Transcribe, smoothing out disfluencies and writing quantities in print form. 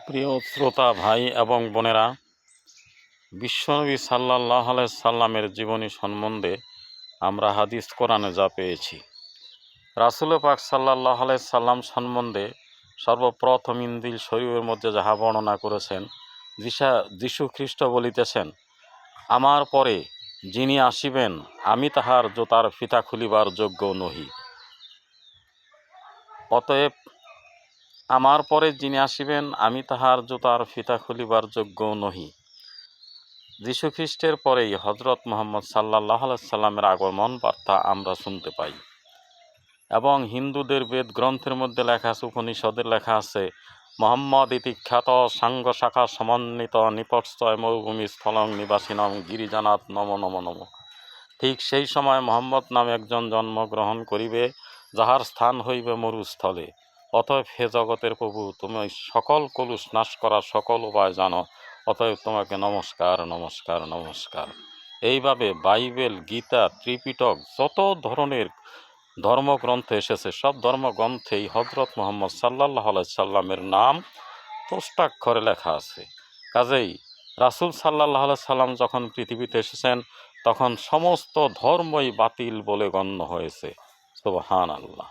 প্রিয় শ্রোতা ভাই এবং বোনেরা, বিশ্বনবী সাল্লাল্লাহু আলাইহি সাল্লামের জীবনী সম্বন্ধে আমরা হাদিস কোরআনে যা পেয়েছি, রাসূল পাক সাল্লাল্লাহু আলাইহি সাল্লাম সম্বন্ধে সর্বপ্রথম ইনজিল শরীফের মধ্যে যাহা বর্ণনা করেছেন, যীশু খ্রিস্ট বলিতেছেন, আমার পরে যিনি আসিবেন আমি তাহার জোতার ফিতা খুলিবার যোগ্য নহি। অতএব আমার পরে যিনি আসিবেন আমি তাহার জুতার ফিতা খুলিবার যোগ্য নহি। যীশুখ্রিস্টের পরেই হজরত মুহাম্মদ সাল্লাল্লাহু আলাইহি সাল্লামের আগমন বার্তা আমরা শুনতে পাই এবং হিন্দুদের বেদ গ্রন্থের মধ্যে লেখা আছে, উপনিষদের লেখা আছে, মোহাম্মদ ইতি খ্যাত সাঙ্গ শাখা সমন্বিত নিপটস্থয় মরুভূমি স্থলং নিবাসিনং গিরিজানাথ নম নম নম। ঠিক সেই সময় মোহাম্মদ নামে একজন জন্মগ্রহণ করিবে, যাহার স্থান হইবে মরুস্থলে। অতএব হে জগতের প্রভু, তুমি সকল কলুষ নাশ করার সকল উপায় জানো, অতএব তোমাকে নমস্কার নমস্কার নমস্কার। এইভাবে বাইবেল, গীতা, ত্রিপিটক যত ধরনের ধর্মগ্রন্থ এসেছে, সব ধর্মগ্রন্থেই হজরত মুহাম্মদ সাল্লাল্লাহু আলাইহি সাল্লামের নাম প্রস্তাক্ষরে লেখা আছে। কাজেই রাসূল সাল্লাল্লাহু আলাইহি সাল্লাম যখন পৃথিবীতে এসেছেন, তখন সমস্ত ধর্মই বাতিল বলে গণ্য হয়েছে। সুবহানাল্লাহ।